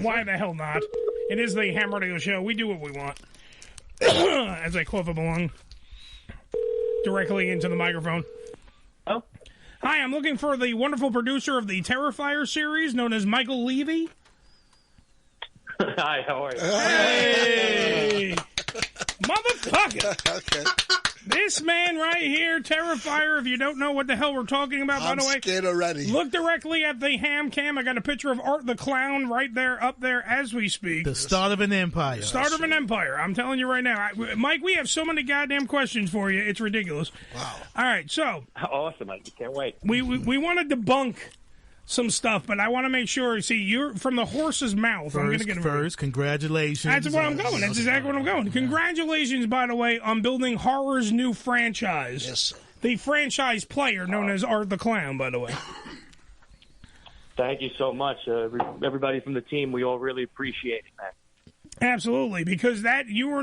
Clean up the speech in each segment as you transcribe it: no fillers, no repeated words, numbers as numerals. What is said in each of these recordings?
Why the hell not? It is the Ham Radio Show. We do what we want. As I cough up a lung directly into the microphone. Oh. Hi, I'm looking for the wonderful producer of the Terrifier series, known as Michael Leavy. Hi, how are you? Hey! Motherfucker! Okay. This man right here, Terrifier, if you don't know what the hell we're talking about, by the way, I'm scared already. Look directly at the ham cam. I got a picture of Art the Clown right there, up there as we speak. The start of an empire. Start of an empire. I'm telling you right now. Mike, we have so many goddamn questions for you. It's ridiculous. Wow. All right, so. Awesome. I can't wait. We want to debunk some stuff, but I want to make sure. See, you're from the horse's mouth. I'm going to get first. Congratulations. That's where I'm going. That's exactly where I'm going. Congratulations, by the way, on building horror's new franchise. Yes, sir. The franchise player known as Art the Clown, by the way. Thank you so much, everybody from the team. We all really appreciate it, man. Absolutely, because you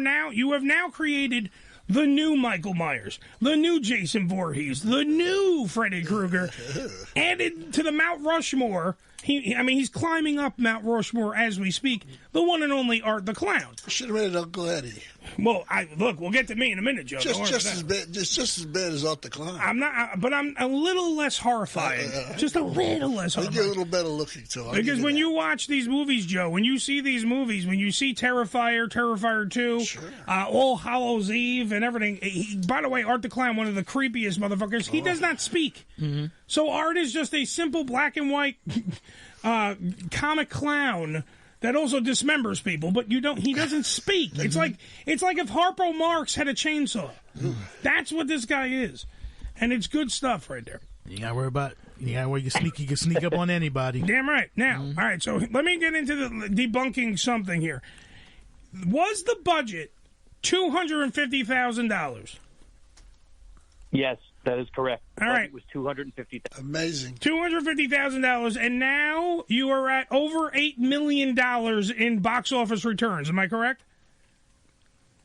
have now created the new Michael Myers, the new Jason Voorhees, the new Freddy Krueger, added to the Mount Rushmore. He's climbing up Mount Rushmore as we speak. The one and only Art the Clown. Should have made it Uncle Eddie. Well, we'll get to me in a minute, Joe. Just as bad as Art the Clown. I'm not, but I'm a little less horrifying. Just a little less horrifying. You're a little better looking too. Because when you watch these movies, Joe, when you see these movies, when you see Terrifier, Terrifier 2, sure. All Hallows Eve, and everything. By the way, Art the Clown, one of the creepiest motherfuckers. He does not speak. Mm-hmm. So Art is just a simple black and white comic clown that also dismembers people, but he doesn't speak. It's like if Harpo Marx had a chainsaw. That's what this guy is. And it's good stuff right there. You gotta worry about you can sneak up on anybody. Damn right. Now, all right, so let me get into the debunking something here. Was the budget $250,000? Yes, that is correct. All right. It was $250,000. Amazing. $250,000, and now you are at over $8 million in box office returns. Am I correct?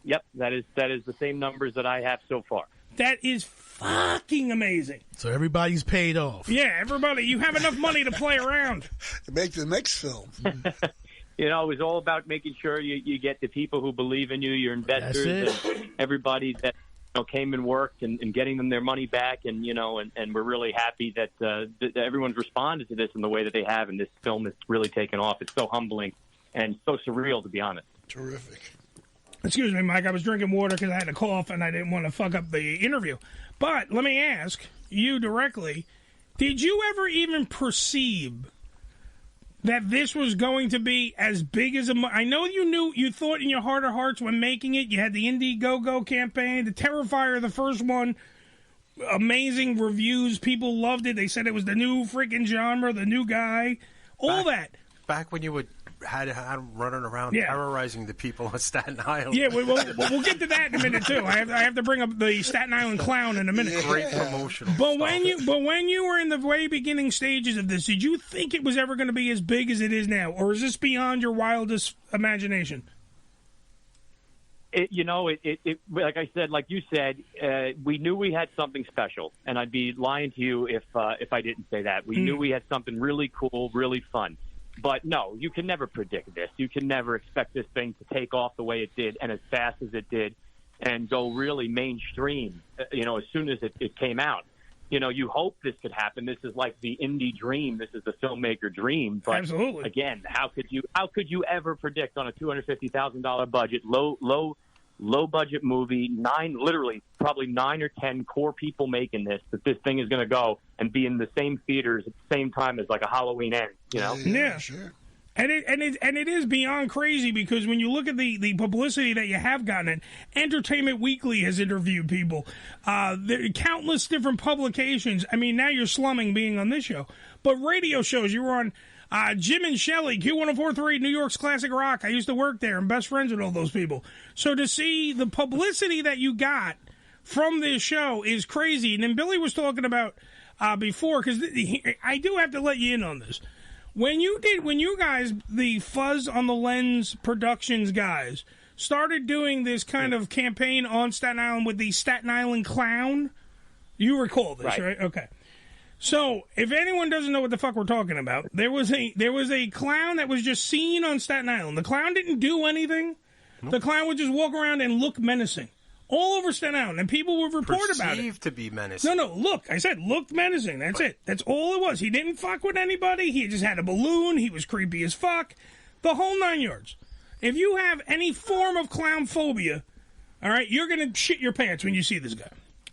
Yep, that is the same numbers that I have so far. That is fucking amazing. So everybody's paid off. Yeah, everybody. You have enough money to play around. To make the next film. You know, it was all about making sure you get the people who believe in you, your investors, and everybody that came and worked and getting them their money back. And, and we're really happy that everyone's responded to this in the way that they have. And this film has really taken off. It's so humbling and so surreal, to be honest. Terrific. Excuse me, Mike. I was drinking water because I had a cough and I didn't want to fuck up the interview. But let me ask you directly, did you ever even perceive that this was going to be as big as I know you thought in your heart of hearts when making it. You had the Indiegogo campaign, the Terrifier, the first one, amazing reviews. People loved it. They said it was the new freaking genre, the new guy, that. Back when you had him running around terrorizing the people on Staten Island. Yeah, we'll get to that in a minute too. I have to bring up the Staten Island Clown in a minute. Great promotional. But when you were in the very beginning stages of this, did you think it was ever going to be as big as it is now, or is this beyond your wildest imagination? Like I said, like you said, we knew we had something special, and I'd be lying to you if I didn't say that. We knew we had something really cool, really fun. But no, you can never predict this. You can never expect this thing to take off the way it did and as fast as it did and go really mainstream, as soon as it came out. You hope this could happen. This is like the indie dream. This is the filmmaker dream. But absolutely. Again, how could you ever predict on a $250,000 budget, low budget movie, probably 9 or 10 core people making this, that this thing is going to go and be in the same theaters at the same time as like a Halloween Ends, Yeah, sure. And it is beyond crazy because when you look at the publicity that you have gotten, Entertainment Weekly has interviewed people, there are countless different publications. I mean, now you're slumming being on this show, but radio shows. You were on Jim and Shelley, Q1043, New York's Classic Rock. I used to work there and best friends with all those people. So to see the publicity that you got from this show is crazy. And then Billy was talking about before, because I do have to let you in on this. When you guys, the Fuzz on the Lens Productions guys, started doing this kind of campaign on Staten Island with the Staten Island Clown, you recall this, right? Okay. So, if anyone doesn't know what the fuck we're talking about, there was a clown that was just seen on Staten Island. The clown didn't do anything. Nope. The clown would just walk around and look menacing all over Staten Island, and people would report about it. Perceived to be menacing. No, look. I said looked menacing. That's it. That's all it was. He didn't fuck with anybody. He just had a balloon. He was creepy as fuck. The whole 9 yards. If you have any form of clown phobia, all right, you're going to shit your pants when you see this guy.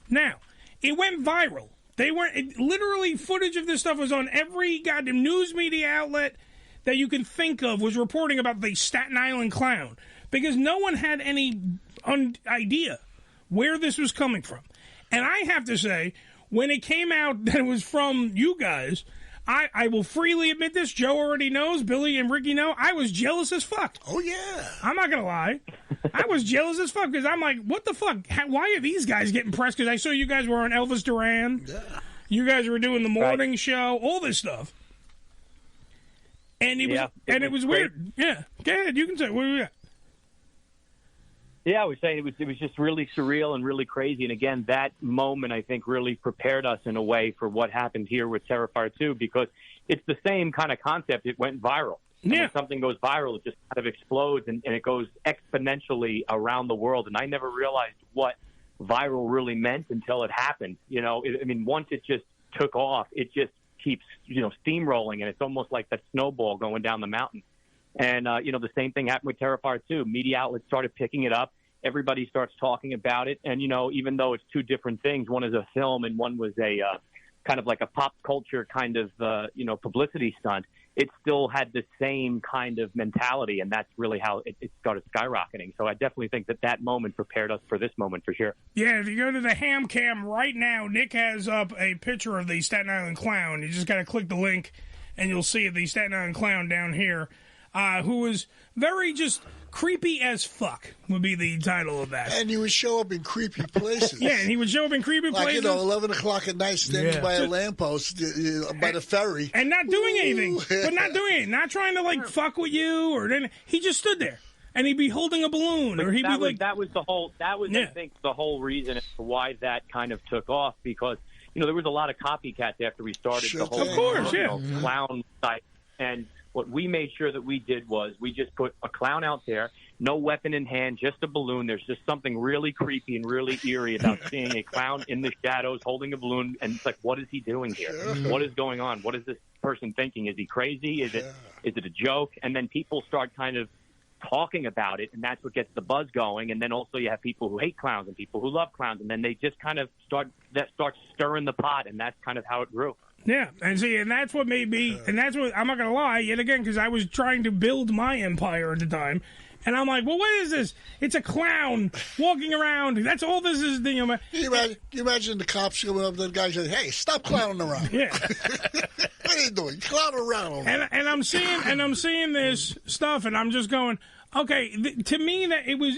Now, it went viral. Literally, footage of this stuff was on every goddamn news media outlet that you can think of was reporting about the Staten Island clown because no one had any idea where this was coming from. And I have to say, when it came out that it was from you guys, I will freely admit this. Joe already knows. Billy and Ricky know. I was jealous as fuck. Oh, yeah. I'm not going to lie. I was jealous as fuck because I'm like, what the fuck? Why are these guys getting pressed? Because I saw you guys were on Elvis Duran. Yeah. You guys were doing the morning show, all this stuff. And it was weird. Yeah. Go ahead. You can say, what do you got? Yeah, I was saying it was just really surreal and really crazy. And again, that moment, I think, really prepared us in a way for what happened here with Terrifier 2 because it's the same kind of concept. It went viral. And when something goes viral, it just kind of explodes and it goes exponentially around the world. And I never realized what viral really meant until it happened. You know, once it just took off, it just keeps, steamrolling. And it's almost like that snowball going down the mountain. And, the same thing happened with Terrifier 2. Media outlets started picking it up. Everybody starts talking about it. And, even though it's two different things, one is a film and one was a kind of like a pop culture kind of, publicity stunt, it still had the same kind of mentality. And that's really how it started skyrocketing. So I definitely think that moment prepared us for this moment for sure. Yeah, if you go to the ham cam right now, Nick has up a picture of the Staten Island clown. You just got to click the link and you'll see the Staten Island clown down here. Who was very just creepy as fuck would be the title of that. And he would show up in creepy places. Yeah, and he would show up in creepy places. 11 o'clock at night standing by a lamppost by the ferry. And not doing anything. But not doing it. Not trying to, fuck with you or anything. He just stood there. And he'd be holding a balloon. Or he'd be That was, I think, the whole reason as to why that kind of took off. Because, there was a lot of copycats after we started the whole of course, clown site. And what we made sure that we did was we just put a clown out there, no weapon in hand, just a balloon. There's just something really creepy and really eerie about seeing a clown in the shadows holding a balloon. And it's like, what is he doing here? What is going on? What is this person thinking? Is he crazy? Is it a joke? And then people start kind of talking about it, and that's what gets the buzz going. And then also you have people who hate clowns and people who love clowns, and then they just kind of start stirring the pot, and that's kind of how it grew. Yeah, and that's what made me, and that's what, I'm not going to lie, yet again, because I was trying to build my empire at the time, and I'm like, well, what is this? It's a clown walking around. That's all this is. Can you imagine the cops coming up to the guy and saying, hey, stop clowning around. Yeah. What are you doing? Clown around. And I'm seeing this stuff, and I'm just going, okay, to me that it was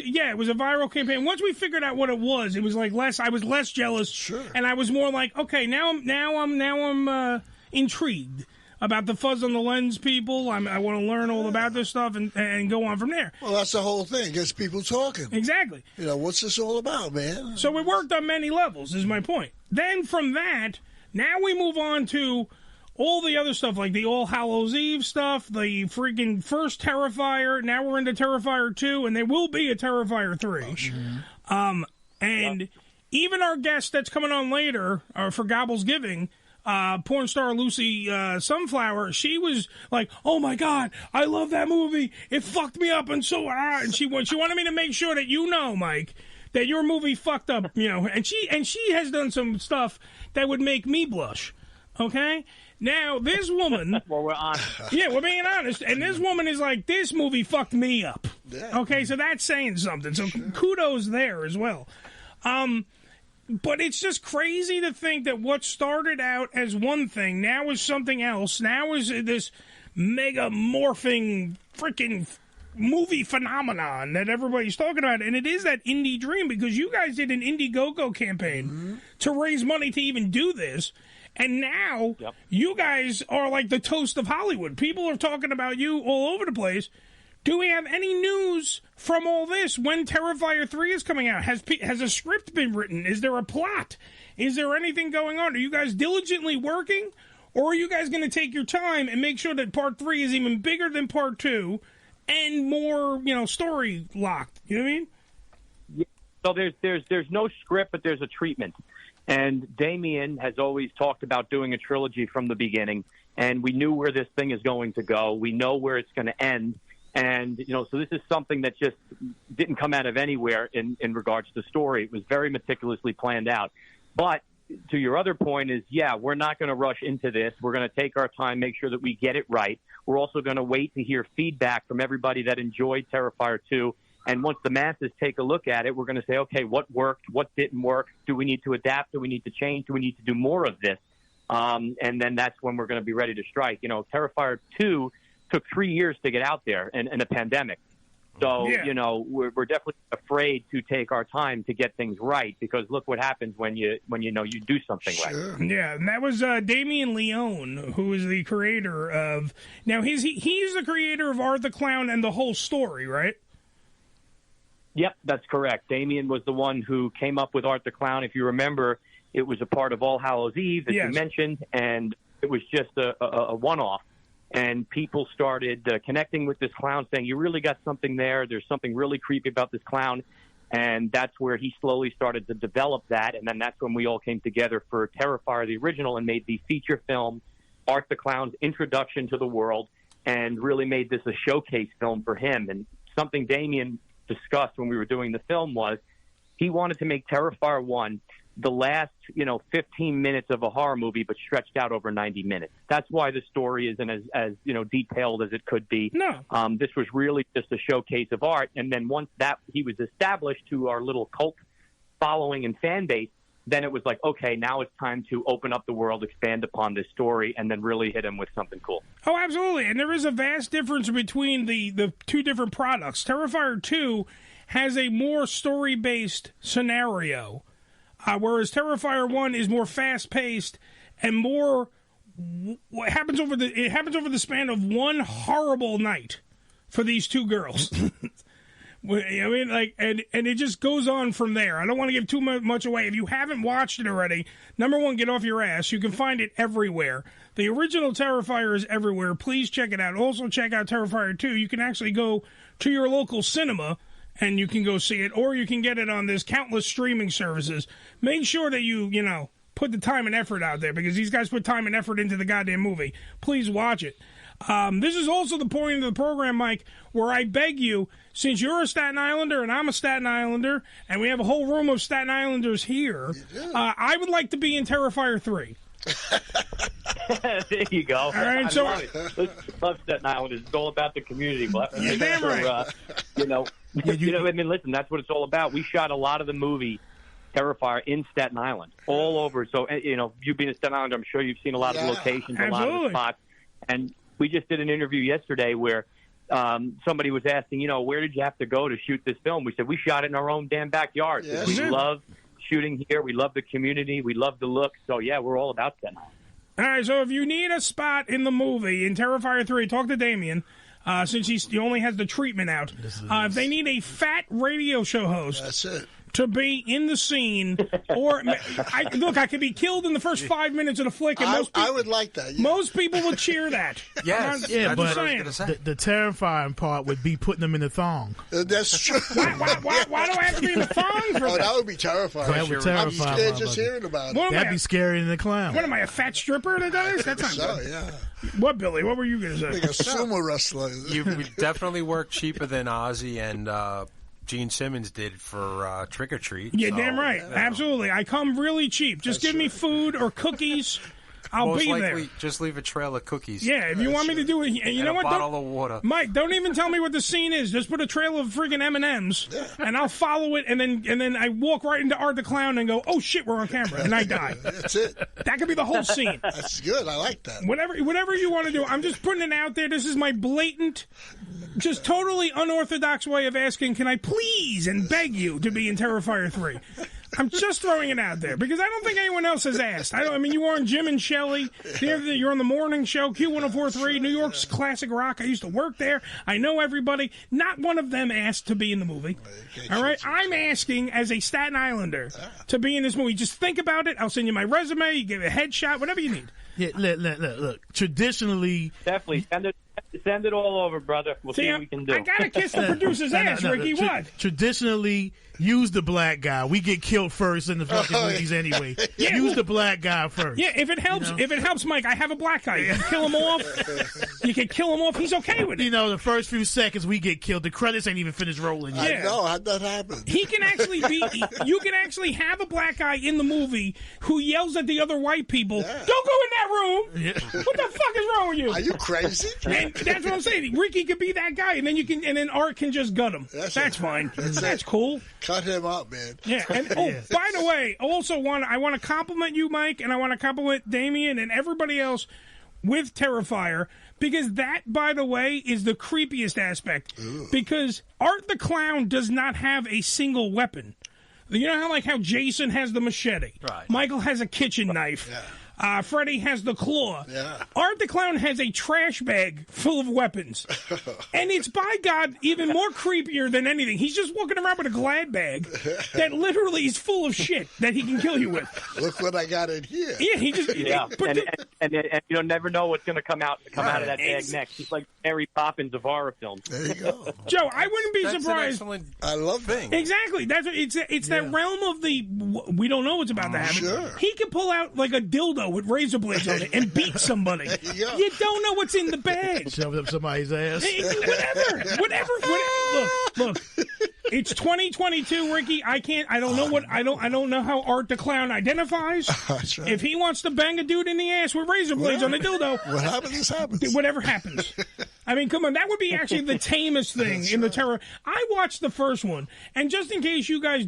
a viral campaign. Once we figured out what it was like I was less jealous, sure, and I was more like, okay, now I'm intrigued about the fuzz on the lens people. I want to learn all about this stuff and go on from there. Well, that's the whole thing. It gets people talking. Exactly. What's this all about, man? So it worked on many levels, is my point. Then from that, now we move on to all the other stuff, like the All Hallows Eve stuff, the freaking first Terrifier. Now we're into Terrifier 2, and there will be a Terrifier 3. Oh, sure. And even our guest that's coming on later for Gobble's Giving, porn star Lucy Sunflower, she was like, oh my God, I love that movie. It fucked me up. And and she wanted me to make sure that Mike, that your movie fucked up, and she has done some stuff that would make me blush. Okay? Now, this woman... Well, we're honest. Yeah, we're being honest. And this woman is like, this movie fucked me up. Yeah. Okay, so that's saying something. So kudos there as well. But it's just crazy to think that what started out as one thing now is something else. Now is this mega morphing freaking movie phenomenon that everybody's talking about. And it is that indie dream, because you guys did an Indiegogo campaign to raise money to even do this. And now you guys are like the toast of Hollywood. People are talking about you all over the place Do we have any news from all this when Terrifier 3 is coming out? Has a script been written? Is there a plot? Is there anything going on? Are you guys diligently working? Or are you guys going to take your time and make sure that Part 3 is even bigger than Part 2 and more, story locked? You know what I mean? Yeah. So there's no script, but there's a treatment. And Damien has always talked about doing a trilogy from the beginning, and we knew where this thing is going to go. We know where it's going to end. And, so this is something that just didn't come out of anywhere in regards to story. It was very meticulously planned out. But to your other point is, we're not going to rush into this. We're going to take our time, make sure that we get it right. We're also going to wait to hear feedback from everybody that enjoyed Terrifier 2. And once the masses take a look at it, we're going to say, okay, what worked? What didn't work? Do we need to adapt? Do we need to change? Do we need to do more of this? And then that's when we're going to be ready to strike. Terrifier 2 took 3 years to get out there in a pandemic. So, we're definitely afraid to take our time to get things right, because look what happens when you do something right. Yeah, and that was Damien Leone, who is the creator of... Now, he's the creator of Art the Clown and the whole story, right? Yep, that's correct. Damien was the one who came up with Art the Clown. If you remember, it was a part of All Hallows Eve that you mentioned, and it was just a one-off. And people started connecting with this clown, saying, you really got something there. There's something really creepy about this clown. And that's where he slowly started to develop that. And then that's when we all came together for Terrifier, the original, and made the feature film, Art the Clown's introduction to the world, and really made this a showcase film for him. And something Damien discussed when we were doing the film was he wanted to make Terrifier 1 the last, 15 minutes of a horror movie, but stretched out over 90 minutes. That's why the story isn't as detailed as it could be. No. This was really just a showcase of art. And then once that he was established to our little cult following and fan base, then it was like, okay, now it's time to open up the world, expand upon this story, and then really hit him with something cool. Oh, absolutely. And there is a vast difference between the two different products. Terrifier 2 has a more story-based scenario, whereas Terrifier 1 is more fast-paced and more... What happens over the span of one horrible night for these two girls. I mean, and it just goes on from there. I don't want to give too much away. If you haven't watched it already, number one, get off your ass. You can find it everywhere. The original Terrifier is everywhere. Please check it out. Also, check out Terrifier 2. You can actually go to your local cinema and you can go see it, or you can get it on this countless streaming services. Make sure that you put the time and effort out there, because these guys put time and effort into the goddamn movie. Please watch it. This is also the point of the program, Mike, where I beg you, since you're a Staten Islander and I'm a Staten Islander, and we have a whole room of Staten Islanders here, I would like to be in Terrifier 3. There you go. All right, I love Staten Island. It's all about the community. You're damn right. Listen, that's what it's all about. We shot a lot of the movie Terrifier in Staten Island, all over. So, you being a Staten Islander, I'm sure you've seen a lot of the locations, a lot of the spots. And we just did an interview yesterday where somebody was asking, where did you have to go to shoot this film? We said, we shot it in our own damn backyard. Yes. We love shooting here. We love the community. We love the look. So, we're all about Staten Island. All right, so if you need a spot in the movie, in Terrifier 3, talk to Damien, since he only has the treatment out. If they need a fat radio show host... That's it. To be in the scene, or I could be killed in the first 5 minutes of the flick. And I would like that. Yeah. Most people would cheer that. Yes, yeah, but say. The terrifying part would be putting them in the thong. That's true. Why do I have to be in the thong for that? That would be terrifying. That would terrify. I'm scared just hearing about it. That'd be scarier than the clown. What am I, a fat stripper that does? That's not good. Yeah. What, Billy? What were you going to say? Like a sumo wrestler. You would definitely work cheaper than Ozzy and Gene Simmons did for Trick or Treat. Yeah, damn right. Absolutely. I come really cheap. Just give me food or cookies. I'll Most be likely, there. just leave a trail of cookies. Yeah, if you want me to do it, you know a what? Bottle of water. Mike, don't even tell me what the scene is. Just put a trail of freaking M&Ms, and I'll follow it, and then I walk right into Art the Clown and go, oh shit, we're on camera, and I die. That's it. That could be the whole scene. That's good. I like that. Whatever you want to do. I'm just putting it out there. This is my blatant, just totally unorthodox way of asking, can I please and beg you to be in Terrifier 3? I'm just throwing it out there because I don't think anyone else has asked. I mean, you were on Jim and Shelley. You're on the morning show, Q1043, New York's classic rock. I used to work there. I know everybody. Not one of them asked to be in the movie. All right? I'm asking as a Staten Islander to be in this movie. Just think about it. I'll send you my resume. You give a headshot, whatever you need. Yeah, look. Traditionally, definitely send it all over, brother. We'll see what we can do. I gotta kiss the producer's ass, Ricky. What? Traditionally, use the black guy. We get killed first in the fucking movies anyway. Yeah. Use the black guy first. Yeah, if it helps, Mike, I have a black guy. You can kill him off. He's okay with it. You know, the first few seconds we get killed. The credits ain't even finished rolling yet. I know. How'd that happen? He can actually you can actually have a black guy in the movie who yells at the other white people, "Don't go in that room." Yeah. What the fuck is wrong with you? Are you crazy? And that's what I'm saying. Ricky could be that guy, and then Art can just gut him. That's fine. That's cool. Cut him up, man. Yeah. And by the way, I want to compliment you, Mike, and I want to compliment Damien and everybody else with Terrifier, because that, by the way, is the creepiest aspect. Ooh. Because Art the Clown does not have a single weapon. You know how Jason has the machete, right? Michael has a kitchen knife. Yeah. Freddy has the claw. Yeah. Art the Clown has a trash bag full of weapons. And it's, by God, even more creepier than anything. He's just walking around with a Glad bag that literally is full of shit that he can kill you with. Look what I got in here. Yeah, he just... Yeah, and you'll never know what's going to come out of that bag next. It's like Mary Poppins of horror films. There you go. Joe, I wouldn't be surprised. I love that. Exactly. That's it's that realm of the... We don't know what's about to happen. Sure. He can pull out like a dildo with razor blades on it and beat somebody. You don't know what's in the bag. Shove it up somebody's ass. Whatever. Look. It's 2022, Ricky. I don't know how Art the Clown identifies. That's right. If he wants to bang a dude in the ass with razor blades on a dildo, what happens? Whatever happens. I mean, come on, that would be actually the tamest thing in the terror. I watched the first one, and just in case you guys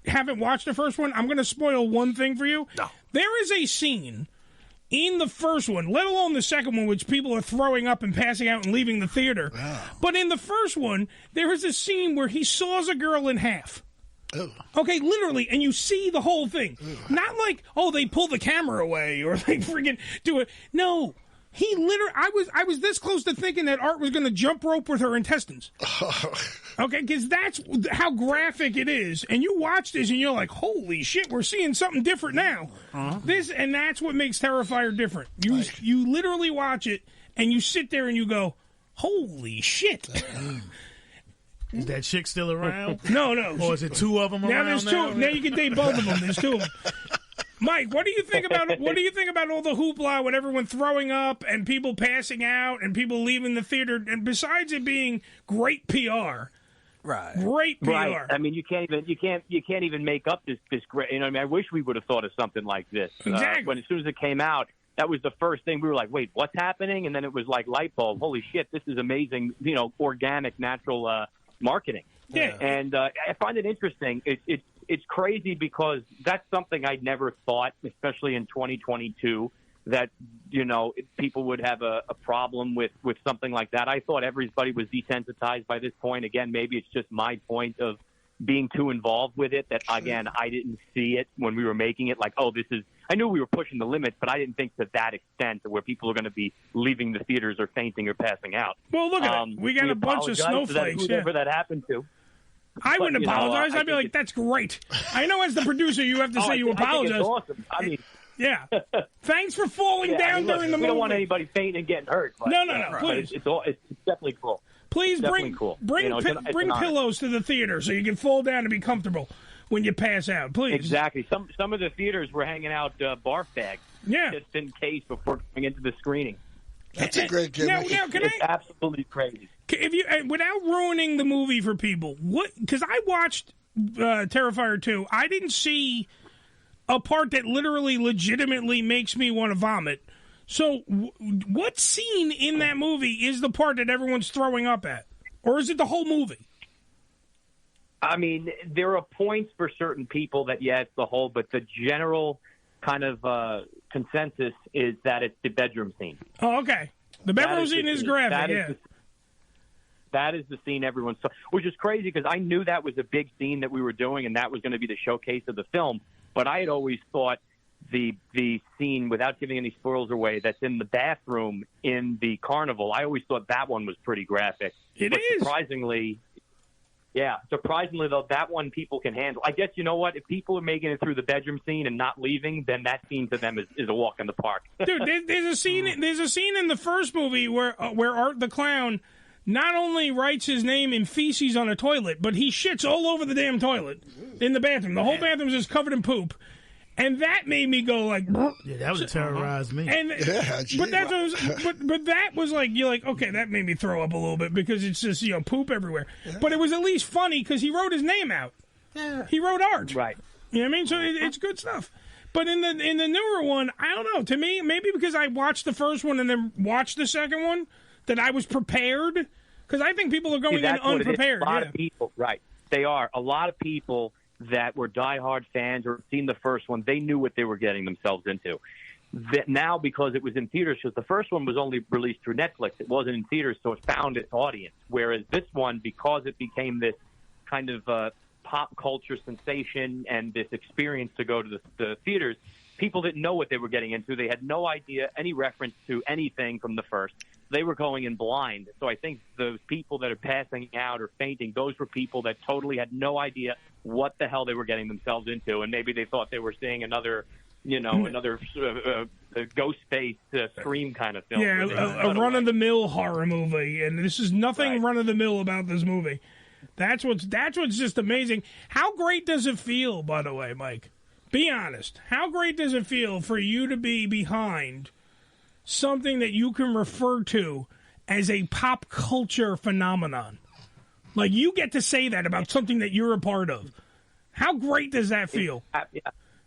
haven't watched the first one, I'm going to spoil one thing for you. No. There is a scene in the first one, let alone the second one, which people are throwing up and passing out and leaving the theater. Wow. But in the first one, there is a scene where he saws a girl in half. Ew. Okay, literally, and you see the whole thing. Ew. Not like, they pull the camera away or like freaking do it. No. He literally, I was this close to thinking that Art was going to jump rope with her intestines. Okay, because that's how graphic it is. And you watch this and you're like, holy shit, we're seeing something different now. Uh-huh. And that's what makes Terrifier different. You literally watch it and you sit there and you go, holy shit. Is that chick still around? No. Or is it two of them around now? There's two. Now you can date both of them. There's two of them. Mike, what do you think about all the hoopla with everyone throwing up and people passing out and people leaving the theater? And besides it being great PR, right? Great PR. Right. I mean, you can't even make up this great. You know, I wish we would have thought of something like this. Exactly. When as soon as it came out, that was the first thing we were like, wait, what's happening? And then it was like light bulb. Holy shit, this is amazing. You know, organic, natural marketing. Yeah. And I find it interesting. It's crazy because that's something I'd never thought, especially in 2022, that, you know, people would have a problem with something like that. I thought everybody was desensitized by this point. Again, maybe it's just my point of being too involved with it that, again, I didn't see it when we were making it. Like, I knew we were pushing the limits, but I didn't think to that extent where people are going to be leaving the theaters or fainting or passing out. Well, look at it. We got a bunch of snowflakes. Whoever that happened to. I wouldn't apologize. I'd be like, that's great. I know as the producer you have to say you apologize. I think it's awesome. I mean, yeah. Thanks for falling down during the movie. We don't want anybody fainting and getting hurt. But, no, please. It's definitely cool. Please bring pillows to the theater so you can fall down and be comfortable when you pass out, please. Exactly. Some of the theaters were hanging out barf bags just in case before going into the screening. That's a great gimmick. It's absolutely crazy. If you, without ruining the movie for people, because I watched Terrifier 2, I didn't see a part that literally legitimately makes me want to vomit. So what scene in that movie is the part that everyone's throwing up at? Or is it the whole movie? I mean, there are points for certain people that, it's the whole, but the general kind of consensus is that it's the bedroom scene. Oh, okay. The bedroom scene is graphic, That is the scene everyone saw, which is crazy because I knew that was a big scene that we were doing and that was going to be the showcase of the film. But I had always thought the scene, without giving any spoilers away, that's in the bathroom in the carnival, I always thought that one was pretty graphic. It is. Surprisingly, though, that one people can handle. I guess, you know what? If people are making it through the bedroom scene and not leaving, then that scene to them is a walk in the park. Dude, there's a scene in the first movie where Art the Clown not only writes his name in feces on a toilet, but he shits all over the damn toilet in the bathroom. The whole bathroom is just covered in poop. And that made me go like, yeah, that would terrorize me. And but that was like, you're like, okay, that made me throw up a little bit because it's just, you know, poop everywhere. Yeah. But it was at least funny because he wrote his name out. Yeah, he wrote Art. Right. You know what I mean? So it's good stuff. But in the newer one, I don't know. To me, maybe because I watched the first one and then watched the second one, that I was prepared. Because I think people are going in unprepared. A lot of people, right? They are. A lot of people that were diehard fans or seen the first one, they knew what they were getting themselves into. That now, because it was in theaters, because the first one was only released through Netflix, it wasn't in theaters, so it found its audience. Whereas this one, because it became this kind of pop culture sensation and this experience to go to the theaters, people didn't know what they were getting into. They had no idea, any reference to anything from the first. They were going in blind. So I think those people that are passing out or fainting, those were people that totally had no idea what the hell they were getting themselves into. And maybe they thought they were seeing another ghost-faced Scream kind of film. Yeah, a run-of-the-mill horror movie. And this is nothing run-of-the-mill about this movie. That's what's just amazing. How great does it feel, by the way, Mike? Be honest. How great does it feel for you to be behind something that you can refer to as a pop culture phenomenon? Like, you get to say that about something that you're a part of. How great does that feel?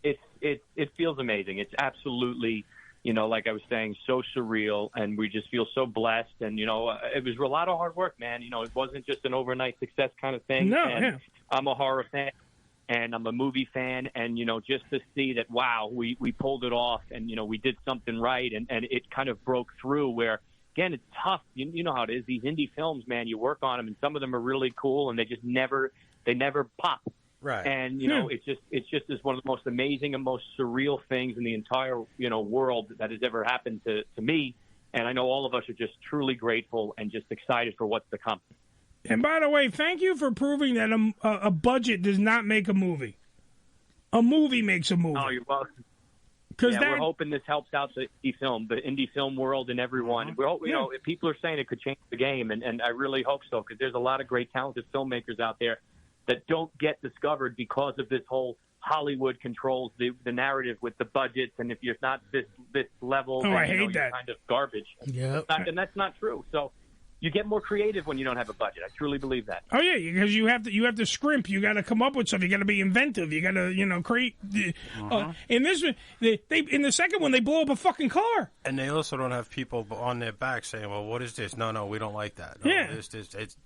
It feels amazing. It's absolutely, like I was saying, so surreal, and we just feel so blessed. And, it was a lot of hard work, man. It wasn't just an overnight success kind of thing. No, and I'm a horror fan. And I'm a movie fan, and, just to see that, wow, we pulled it off, and, we did something right, and it kind of broke through where, again, it's tough. You know how it is. These indie films, man, you work on them, and some of them are really cool, and they just never pop. Right. And, it's just is one of the most amazing and most surreal things in the entire, world that has ever happened to me. And I know all of us are just truly grateful and just excited for what's to come. And by the way, thank you for proving that a budget does not make a movie. A movie makes a movie. Oh, you're welcome. We're hoping this helps out the indie film world and everyone. If people are saying it could change the game, and I really hope so, because there's a lot of great talented filmmakers out there that don't get discovered because of this whole Hollywood controls the narrative with the budgets, and if you're not this level, then, I hate you're that. kind of garbage. Yep. And that's not true. So you get more creative when you don't have a budget. I truly believe that. Oh yeah, because you have to scrimp. You got to come up with something. You got to be inventive. You got to create. In this, in the second one, they blow up a fucking car. And they also don't have people on their back saying, "Well, what is this?" No, we don't like that. No,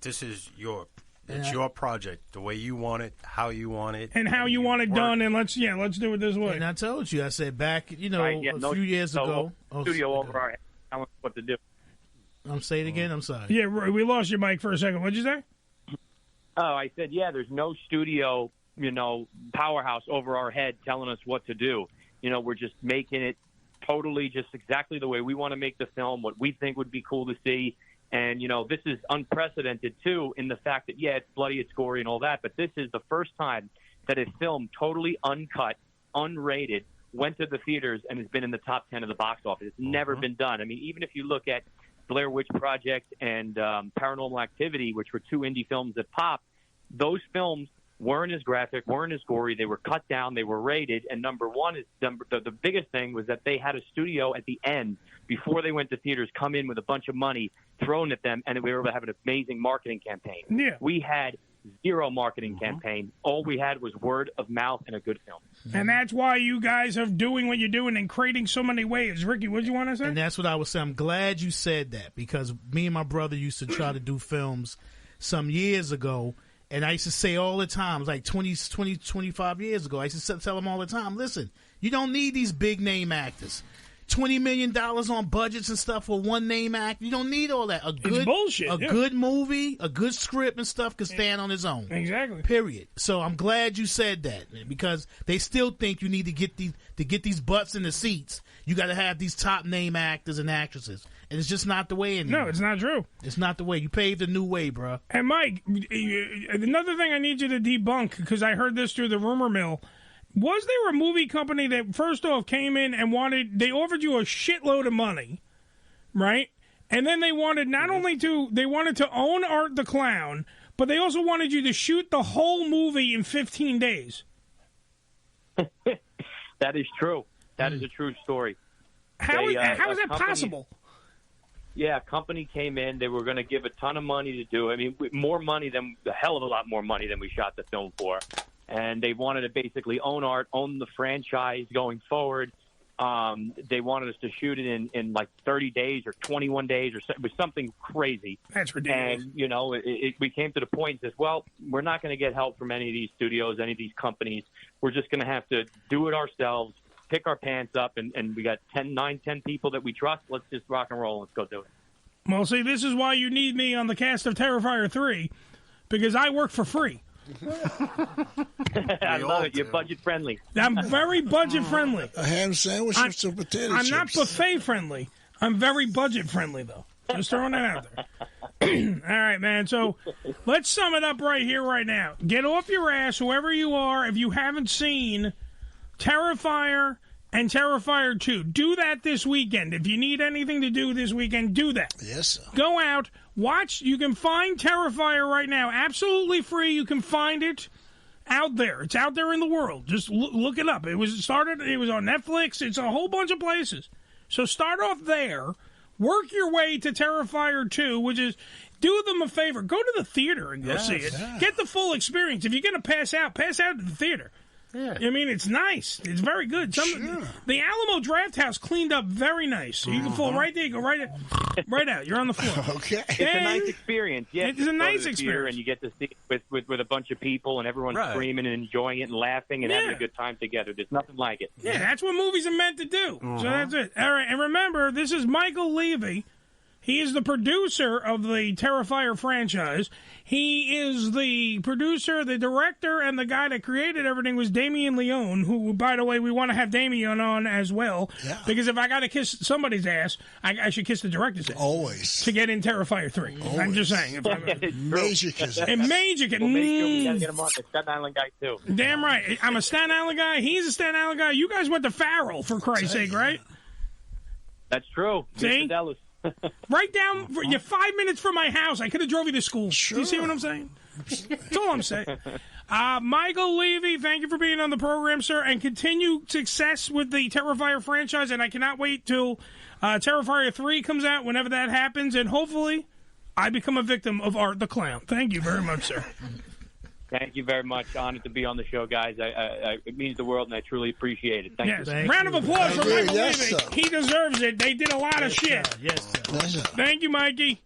this is your. It's your project, the way you want it, how you want it, and how you want it done. And let's do it this way. And I told you, I said back, a few years ago, studio over our head, telling us what to do. I'm saying it again. I'm sorry. Yeah, we lost your mic for a second. What'd you say? Oh, I said, there's no studio, powerhouse over our head telling us what to do. We're just making it totally just exactly the way we want to make the film, what we think would be cool to see. And, this is unprecedented, too, in the fact that, it's bloody, it's gory and all that, but this is the first time that a film totally uncut, unrated, went to the theaters and has been in the top 10 of the box office. It's never been done. I mean, even if you look at Blair Witch Project and Paranormal Activity, which were two indie films that popped, those films weren't as graphic, weren't as gory. They were cut down, they were rated, and number one is the biggest thing was that they had a studio at the end before they went to theaters come in with a bunch of money thrown at them, and we were able to have an amazing marketing campaign. Yeah. We had zero marketing campaign. All we had was word of mouth and a good film. And that's why you guys are doing what you're doing and creating so many waves. Ricky, what did you want to say? And that's what I was saying. I'm glad you said that, because me and my brother used to try to do films some years ago, and I used to say all the time, like 25 years ago, I used to tell them all the time, listen, you don't need these big name actors. $20 million on budgets and stuff for one name act. You don't need all that. It's bullshit. Good movie, a good script and stuff can stand on its own. Exactly. Period. So I'm glad you said that, because they still think you need to get these butts in the seats. You got to have these top name actors and actresses, and it's just not the way anymore. No, it's not true. It's not the way. You paved a new way, bro. And Mike, another thing I need you to debunk, because I heard this through the rumor mill. Was there a movie company that first off came in and they offered you a shitload of money, right? And then they wanted they wanted to own Art the Clown, but they also wanted you to shoot the whole movie in 15 days. That is true. That is a true story. How is that possible? Yeah, a company came in. They were going to give a ton of money to do it. I mean, a hell of a lot more money than we shot the film for. And they wanted to basically own Art, own the franchise going forward. They wanted us to shoot it in like 30 days or 21 days or it was something crazy. That's ridiculous. And, we came to the point that, well, we're not going to get help from any of these studios, any of these companies. We're just going to have to do it ourselves, pick our pants up, and we got 10 people that we trust. Let's just rock and roll. Let's go do it. Well, see, this is why you need me on the cast of Terrifier 3, because I work for free. I love it. You're budget friendly. I'm very budget friendly. A ham sandwich with some potato chips. I'm not buffet friendly. I'm very budget friendly, though. Just throwing that out there. All right, man. So let's sum it up right here, right now. Get off your ass, whoever you are, if you haven't seen Terrifier and Terrifier 2. Do that this weekend. If you need anything to do this weekend, do that. Yes, sir. Go out, watch. You can find Terrifier right now. Absolutely free. You can find it out there. It's out there in the world. Just look it up. It was on Netflix. It's a whole bunch of places. So start off there. Work your way to Terrifier 2, which is, do them a favor. Go to the theater and go see it. Yeah. Get the full experience. If you're going to pass out at the theater. Yeah. I mean, it's nice. It's very good. The Alamo Drafthouse cleaned up very nice. So you can fall right there. You go right out. You're on the floor. Okay. It's a nice experience. Yeah, it's a nice experience. And you get to see it with a bunch of people and everyone's screaming and enjoying it and laughing and having a good time together. There's nothing like it. Yeah, that's what movies are meant to do. So that's it. All right. And remember, this is Michael Leavy. He is the producer of the Terrifier franchise. He is the producer, the director, and the guy that created everything was Damien Leone, who, by the way, we want to have Damien on as well. Yeah. Because if I got to kiss somebody's ass, I should kiss the director's ass. Always. To get in Terrifier 3. Always. I'm just saying. Major kiss. And major kiss. We'll make sure we got to get him on. The Staten Island guy, too. Damn right. I'm a Staten Island guy. He's a Staten Island guy. You guys went to Farrell, for Christ's sake, right? That's true. See? Right down, you're 5 minutes from my house. I could have drove you to school. Sure. Do you see what I'm saying? That's all I'm saying. Michael Leavy, thank you for being on the program, sir, and continue success with the Terrifier franchise. And I cannot wait till Terrifier 3 comes out, whenever that happens, and hopefully I become a victim of Art the Clown. Thank you very much, sir. Thank you very much. Honored to be on the show, guys. It means the world, and I truly appreciate it. Thank you. Round of applause for Michael Leavy. He deserves it. They did a lot of shit. Yes, sir. Thank you, Mikey.